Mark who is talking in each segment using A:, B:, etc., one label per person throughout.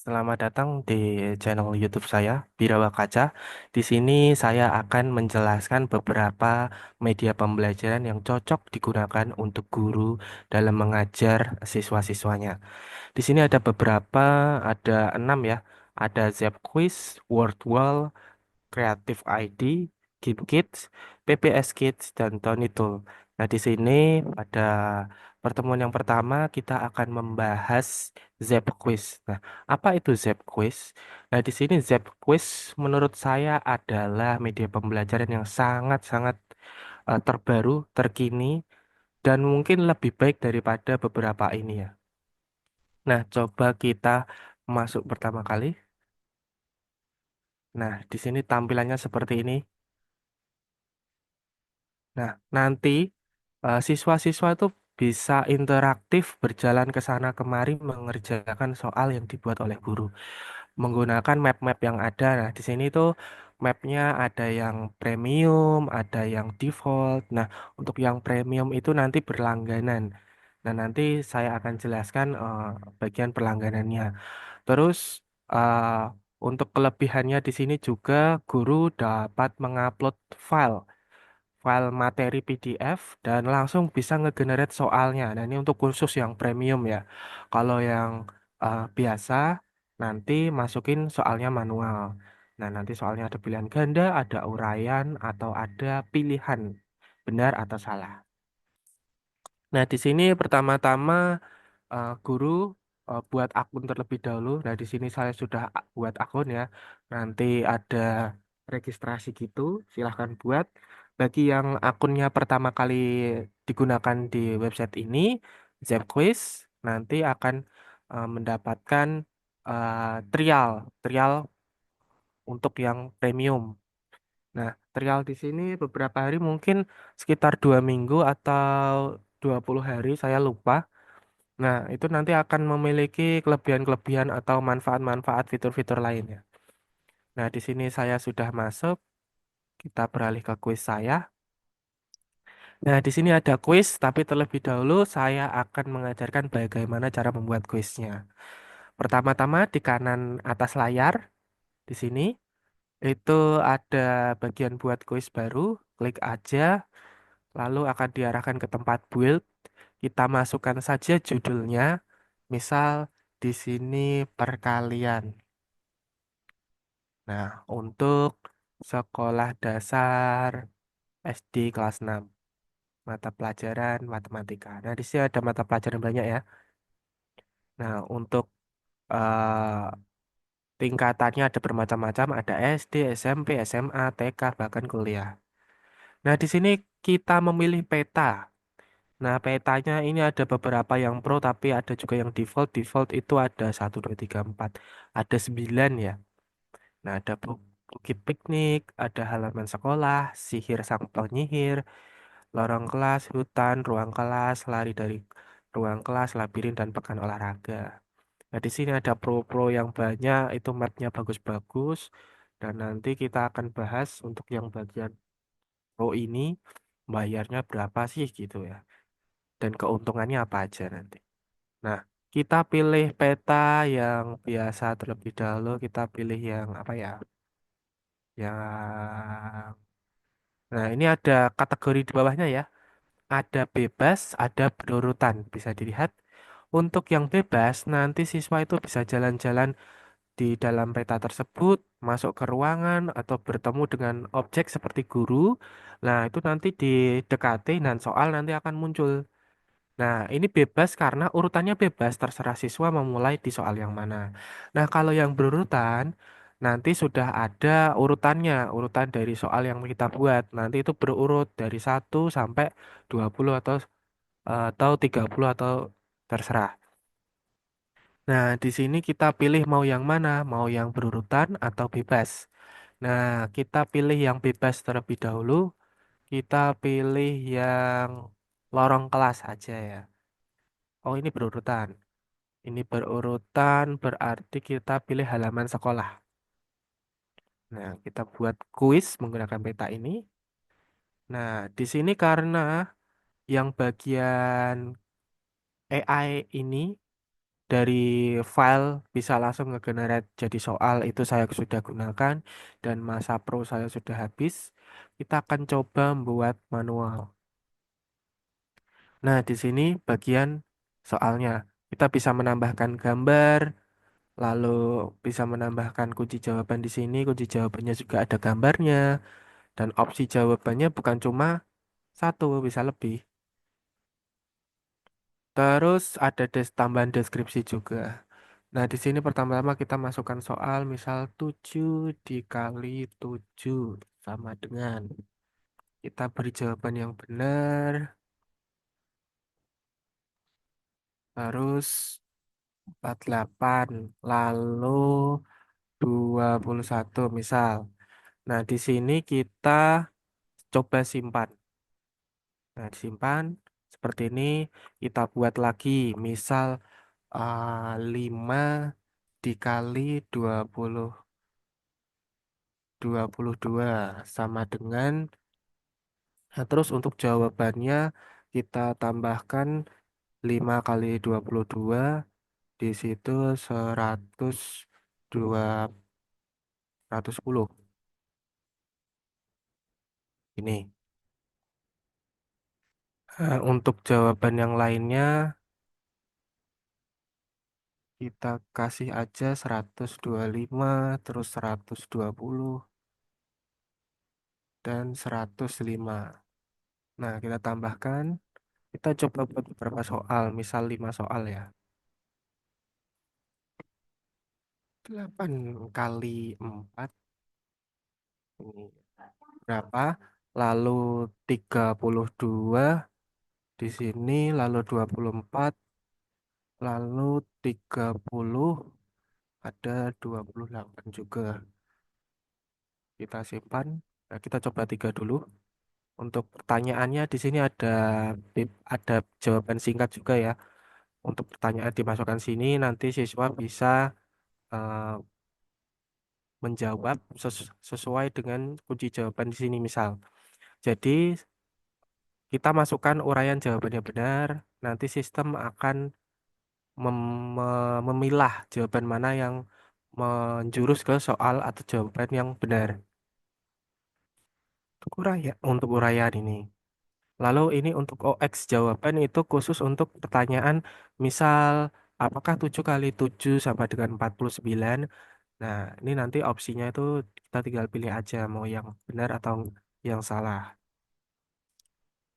A: Selamat datang di channel YouTube saya, Birawa Kaca. Di sini saya akan menjelaskan beberapa media pembelajaran yang cocok digunakan untuk guru dalam mengajar siswa-siswanya. Di sini ada beberapa, ada 6 ya. Ada Zapquiz, Wordwall, Creative ID, Game Kids, PPS Kids, dan Tony Tool. Nah, di sini pada pertemuan yang pertama kita akan membahas Zap Quiz. Nah, apa itu Zap Quiz? Nah, di sini Zap Quiz menurut saya adalah media pembelajaran yang sangat-sangat terbaru, terkini, dan mungkin lebih baik daripada beberapa ini ya. Nah, coba kita masuk pertama kali. Nah, di sini tampilannya seperti ini. Nah, nanti siswa-siswa itu bisa interaktif berjalan ke sana kemari mengerjakan soal yang dibuat oleh guru menggunakan map-map yang ada. Nah, di sini tuh mapnya ada yang premium, ada yang default. Nah, untuk yang premium itu nanti berlangganan. Nah, nanti saya akan jelaskan bagian perlangganannya. Terus eh, untuk kelebihannya di sini juga guru dapat mengupload file file materi PDF dan langsung bisa ngegenerate soalnya. Nah, ini untuk khusus yang premium ya. Kalau yang biasa nanti masukin soalnya manual. Nah, nanti soalnya ada pilihan ganda, ada uraian atau ada pilihan benar atau salah. Nah, di sini pertama-tama guru buat akun terlebih dahulu. Nah, di sini saya sudah buat akun ya. Nanti ada registrasi gitu, silahkan buat. Bagi yang akunnya pertama kali digunakan di website ini, Zapquiz, nanti akan mendapatkan trial, trial untuk yang premium. Nah, trial di sini beberapa hari mungkin sekitar 2 minggu atau 20 hari, saya lupa. Nah, itu nanti akan memiliki kelebihan-kelebihan atau manfaat-manfaat fitur-fitur lainnya. Nah, di sini saya sudah masuk. Kita beralih ke kuis saya. Nah, di sini ada kuis, tapi terlebih dahulu saya akan mengajarkan bagaimana cara membuat kuisnya. Pertama-tama di kanan atas layar, di sini, itu ada bagian buat kuis baru. Klik aja, lalu akan diarahkan ke tempat build. Kita masukkan saja judulnya. Misal di sini perkalian. Nah, untuk sekolah dasar SD kelas 6 mata pelajaran matematika. Nah, di sini ada mata pelajaran banyak ya. Nah, untuk eh, tingkatannya ada bermacam-macam, ada SD, SMP, SMA, TK, bahkan kuliah. Nah, di sini kita memilih peta. Nah, petanya ini ada beberapa yang pro, tapi ada juga yang default. Default itu ada 1, 2, 3, 4, ada 9 ya. Nah, ada bukit piknik, ada halaman sekolah, sihir sang penyihir, lorong kelas, hutan, ruang kelas, lari dari ruang kelas, labirin, dan pekan olahraga. Nah, di sini ada pro-pro yang banyak, itu mapnya bagus-bagus, dan nanti kita akan bahas untuk yang bagian pro ini, bayarnya berapa sih gitu ya, dan keuntungannya apa aja nanti. Nah, kita pilih peta yang biasa terlebih dahulu, kita pilih yang apa ya, yang Nah, ini ada kategori di bawahnya ya. Ada bebas, ada berurutan. Bisa dilihat. Untuk yang bebas, nanti siswa itu bisa jalan-jalan di dalam peta tersebut, masuk ke ruangan, atau bertemu dengan objek seperti guru. Nah, itu nanti didekati dan soal nanti akan muncul. Nah, ini bebas karena urutannya bebas, terserah siswa memulai di soal yang mana. Nah, kalau yang berurutan, nanti sudah ada urutannya, urutan dari soal yang kita buat. Nanti itu berurut dari 1 sampai 20 atau 30 atau terserah. Nah, di sini kita pilih mau yang mana, mau yang berurutan atau bebas. Nah, kita pilih yang bebas terlebih dahulu. Kita pilih yang lorong kelas aja ya. Oh, ini berurutan. Ini berurutan berarti kita pilih halaman sekolah. Nah, kita buat kuis menggunakan peta ini. Nah, di sini karena yang bagian AI ini dari file bisa langsung nge-generate jadi soal itu saya sudah gunakan dan masa pro saya sudah habis. Kita akan coba membuat manual. Nah, di sini bagian soalnya kita bisa menambahkan gambar, lalu bisa menambahkan kunci jawaban di sini. Kunci jawabannya juga ada gambarnya dan opsi jawabannya bukan cuma satu, bisa lebih. Terus ada tambahan deskripsi juga. Nah, di sini pertama-tama kita masukkan soal misal 7 dikali 7 sama dengan. Kita beri jawaban yang benar, harus 48, lalu 21 misal. Nah, di sini kita coba simpan. Nah, disimpan seperti ini. Kita buat lagi, misal 5 dikali 22 sama dengan. Nah, terus untuk jawabannya kita tambahkan 5 kali 22 di situ 110 ini. Nah, untuk jawaban yang lainnya kita kasih aja 125 terus 120 dan 105. Nah, kita tambahkan, kita coba buat beberapa soal, misal 5 soal ya. 8 kali 4 ini berapa? Lalu 32 di sini, lalu 24, lalu 30, ada 28 juga. Kita simpan. Nah, kita coba 3 dulu. Untuk pertanyaannya di sini ada jawaban singkat juga ya. Untuk pertanyaan dimasukkan sini nanti siswa bisa eh, menjawab sesuai dengan kunci jawaban di sini misal. Jadi kita masukkan uraian jawabannya benar, nanti sistem akan memilah jawaban mana yang menjurus ke soal atau jawaban yang benar. Untuk uraian ini. Lalu ini untuk OX jawaban itu khusus untuk pertanyaan misal apakah 7 kali 7 sama dengan 49. Nah, ini nanti opsinya itu kita tinggal pilih aja mau yang benar atau yang salah.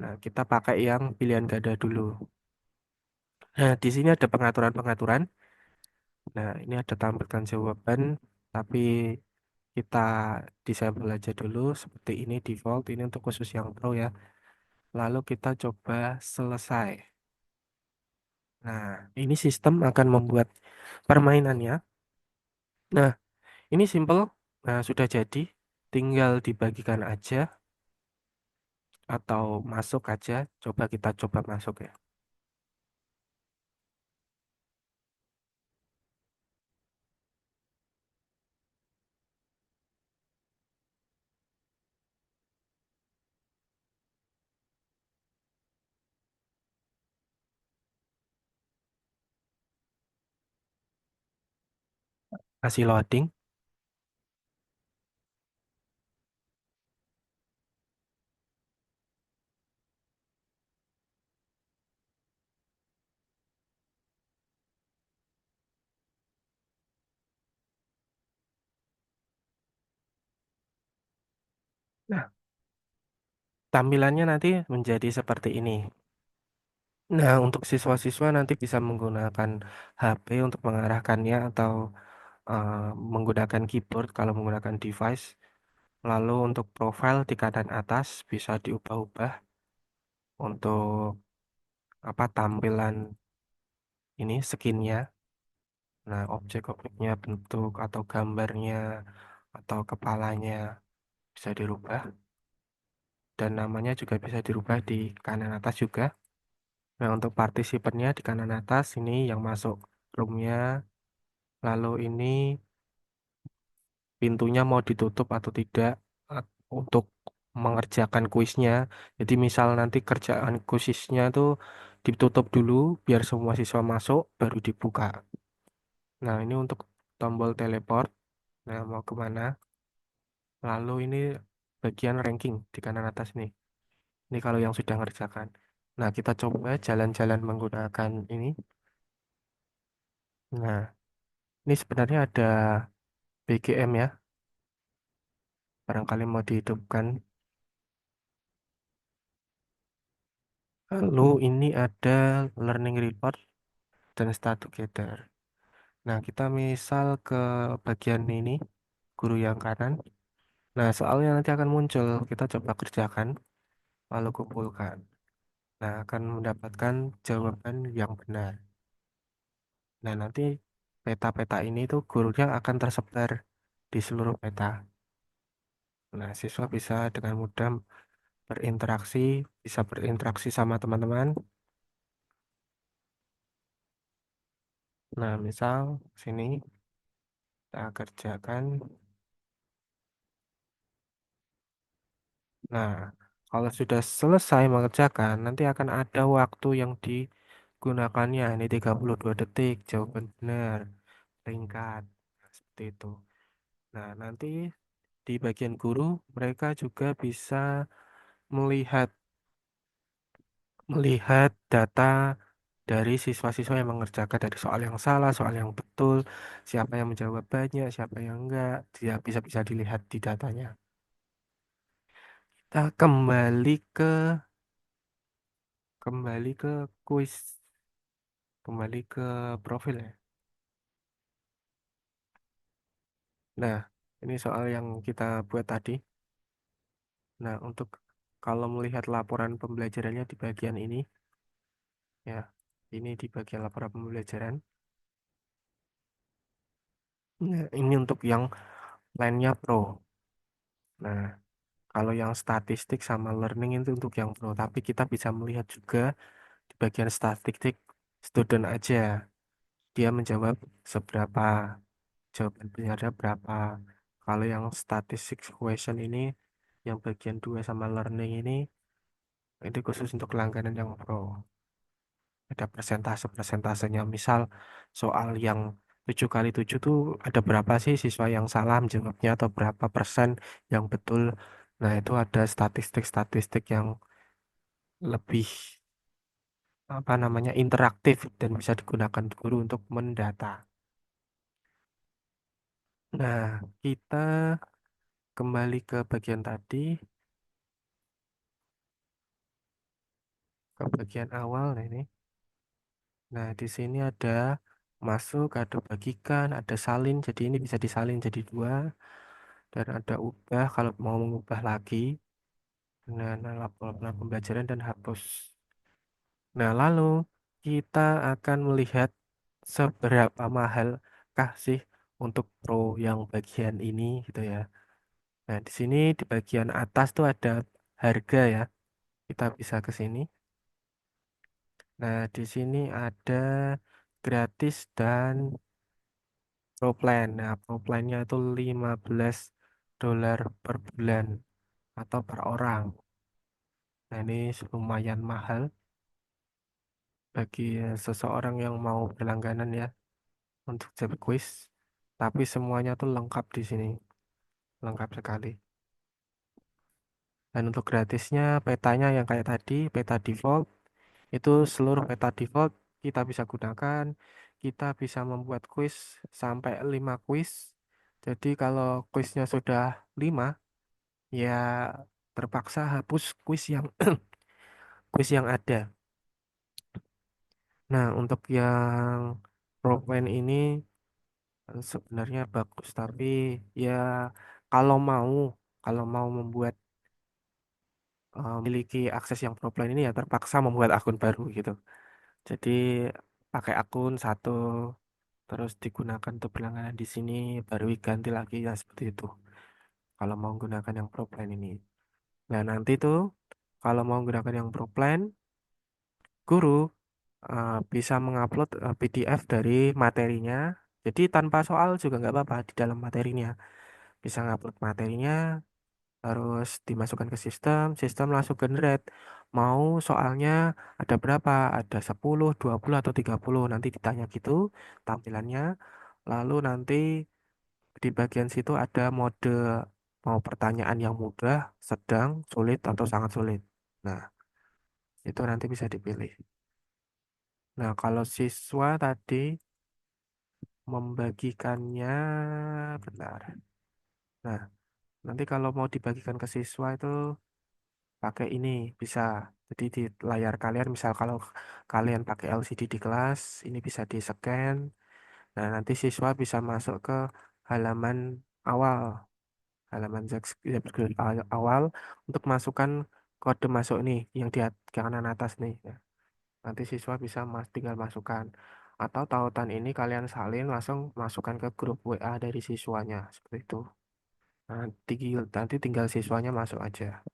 A: Nah, kita pakai yang pilihan ganda dulu. Nah, di sini ada pengaturan-pengaturan. Nah, ini ada tampilkan jawaban, tapi kita disable aja dulu seperti ini default. Ini untuk khusus yang pro ya. Lalu kita coba selesai. Nah, ini sistem akan membuat permainannya. Nah, ini simple. Nah, sudah jadi. Tinggal dibagikan aja atau masuk aja. Coba kita coba masuk ya. Kasih loading. Nah, tampilannya nanti menjadi seperti ini. Nah, untuk siswa-siswa nanti bisa menggunakan HP untuk mengarahkannya atau eh, menggunakan keyboard kalau menggunakan device. Lalu untuk profile di kanan atas bisa diubah-ubah untuk apa tampilan ini skinnya. Nah, objek-objeknya, bentuk atau gambarnya atau kepalanya bisa dirubah dan namanya juga bisa dirubah di kanan atas juga. Nah, untuk partisipannya di kanan atas ini yang masuk roomnya, lalu ini pintunya mau ditutup atau tidak untuk mengerjakan kuisnya. Jadi misal nanti kerjaan kuisnya itu ditutup dulu biar semua siswa masuk, baru dibuka. Nah, ini untuk tombol teleport. Nah, mau kemana? Lalu ini bagian ranking di kanan atas nih. Ini kalau yang sudah ngerjakan. Nah, kita coba jalan-jalan menggunakan ini. Nah, ini sebenarnya ada BGM ya. Barangkali mau dihidupkan. Lalu ini ada learning report dan start together. Nah, kita misal ke bagian ini, guru yang kanan. Nah, soalnya nanti akan muncul. Kita coba kerjakan, lalu kumpulkan. Nah, akan mendapatkan jawaban yang benar. Nah, nanti peta-peta ini tuh gurunya akan tersebar di seluruh peta. Nah, siswa bisa dengan mudah berinteraksi, bisa berinteraksi sama teman-teman. Nah, misal sini kita kerjakan. Nah, kalau sudah selesai mengerjakan, nanti akan ada waktu yang digunakannya. Ini 32 detik, jawaban benar, ringkat. Nah, seperti itu. Nah, nanti di bagian guru, mereka juga bisa melihat melihat data dari siswa-siswa yang mengerjakan dari soal yang salah, soal yang betul, siapa yang menjawab banyak, siapa yang enggak, dia bisa-bisa dilihat di datanya. Kita kembali ke kuis, kembali ke profil ya. Nah, ini soal yang kita buat tadi. Nah, untuk kalau melihat laporan pembelajarannya di bagian ini, ya, ini di bagian laporan pembelajaran. Nah, ini untuk yang lainnya pro. Nah, kalau yang statistik sama learning itu untuk yang pro, tapi kita bisa melihat juga di bagian statistik student aja. Dia menjawab seberapa, jawaban benernya berapa. Kalau yang statistik question ini, yang bagian 2 sama learning ini khusus untuk langganan yang pro. Ada persentase-persentasenya. Misal soal yang 7 kali 7 tuh ada berapa sih siswa yang salah menjawabnya atau berapa persen yang betul. Nah, itu ada statistik-statistik yang lebih apa namanya interaktif dan bisa digunakan guru untuk mendata. Nah, kita kembali ke bagian tadi, ke bagian awal nah ini. Nah, di sini ada masuk, ada bagikan, ada salin. Jadi ini bisa disalin jadi dua dan ada ubah kalau mau mengubah lagi. Nah, laporan pembelajaran dan hapus. Nah, lalu kita akan melihat seberapa mahalkah sih untuk pro yang bagian ini gitu ya. Nah, di sini di bagian atas tuh ada harga ya. Kita bisa ke sini. Nah, di sini ada gratis dan pro plan. Nah, pro plannya itu $15 per bulan atau per orang. Nah, ini lumayan mahal bagi seseorang yang mau berlangganan ya untuk Jab Quiz. Tapi semuanya tuh lengkap di sini, lengkap sekali. Dan untuk gratisnya petanya yang kayak tadi, peta default, itu seluruh peta default kita bisa gunakan. Kita bisa membuat quiz sampai 5 quiz. Jadi kalau quiznya sudah 5, ya terpaksa hapus quiz yang quiz yang ada. Nah, untuk yang ProPlan ini sebenarnya bagus, tapi ya kalau mau kalau mau memiliki akses yang ProPlan ini ya terpaksa membuat akun baru gitu. Jadi pakai akun satu terus digunakan untuk berlangganan di sini baru ganti lagi ya seperti itu. Kalau mau menggunakan yang ProPlan ini. Nah, nanti tuh kalau mau menggunakan yang ProPlan, guru bisa mengupload PDF dari materinya. Jadi tanpa soal juga nggak apa-apa di dalam materinya. Bisa ngupload materinya, Terus dimasukkan ke sistem, sistem langsung generate. Mau soalnya ada berapa? Ada 10, 20 atau 30. Nanti ditanya gitu tampilannya. Lalu nanti di bagian situ ada mode mau pertanyaan yang mudah, sedang, sulit, atau sangat sulit. Nah, itu nanti bisa dipilih. Nah, kalau siswa tadi membagikannya, benar. Nah, nanti kalau mau dibagikan ke siswa itu pakai ini bisa. Jadi di layar kalian, misal kalau kalian pakai LCD di kelas, ini bisa di-scan. Nah, nanti siswa bisa masuk ke halaman awal, halaman Zapier awal untuk masukkan kode masuk nih yang di kanan atas nih. Nah, nanti siswa bisa tinggal masukkan. Atau tautan ini kalian salin langsung masukkan ke grup WA dari siswanya seperti itu. Nanti tinggal siswanya masuk aja.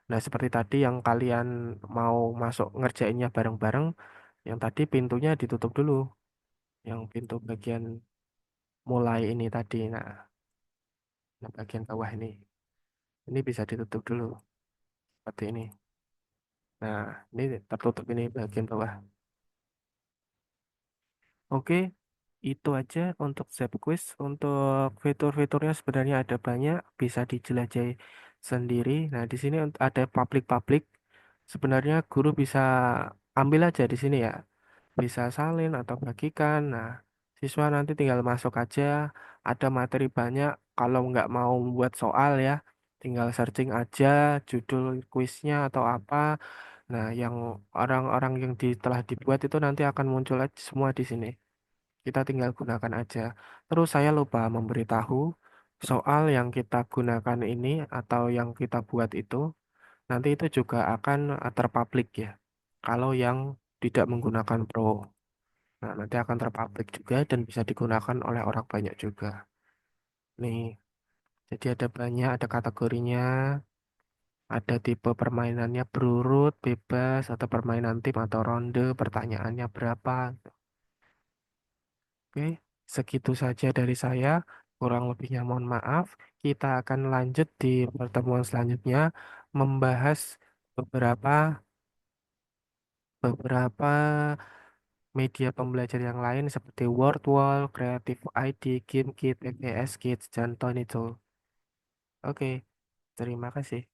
A: Nah, seperti tadi yang kalian mau masuk ngerjainnya bareng-bareng, yang tadi pintunya ditutup dulu, yang pintu bagian mulai ini tadi. Nah, bagian bawah ini bisa ditutup dulu, seperti ini. Nah, ini tertutup ini bagian bawah. Oke, itu aja untuk Zap Quiz. Untuk fitur-fiturnya sebenarnya ada banyak, bisa dijelajahi sendiri. Nah, di sini ada public-public. Sebenarnya guru bisa ambil aja di sini ya. Bisa salin atau bagikan. Nah, siswa nanti tinggal masuk aja. Ada materi banyak. Kalau nggak mau buat soal ya, tinggal searching aja judul kuisnya atau apa. Nah, yang orang-orang yang telah dibuat itu nanti akan muncul aja semua di sini. Kita tinggal gunakan aja. Terus saya lupa memberitahu soal yang kita gunakan ini atau yang kita buat itu nanti itu juga akan terpublik ya. Kalau yang tidak menggunakan Pro. Nah, nanti akan terpublik juga dan bisa digunakan oleh orang banyak juga. Nih, jadi ada banyak, ada kategorinya, ada tipe permainannya berurut, bebas, atau permainan tim atau ronde, pertanyaannya berapa. Oke, segitu saja dari saya. Kurang lebihnya mohon maaf. Kita akan lanjut di pertemuan selanjutnya membahas beberapa beberapa media pembelajar yang lain seperti WordWall, Creative ID, GameKit, EPS Kids, dan Tiny Tool. Oke, terima kasih.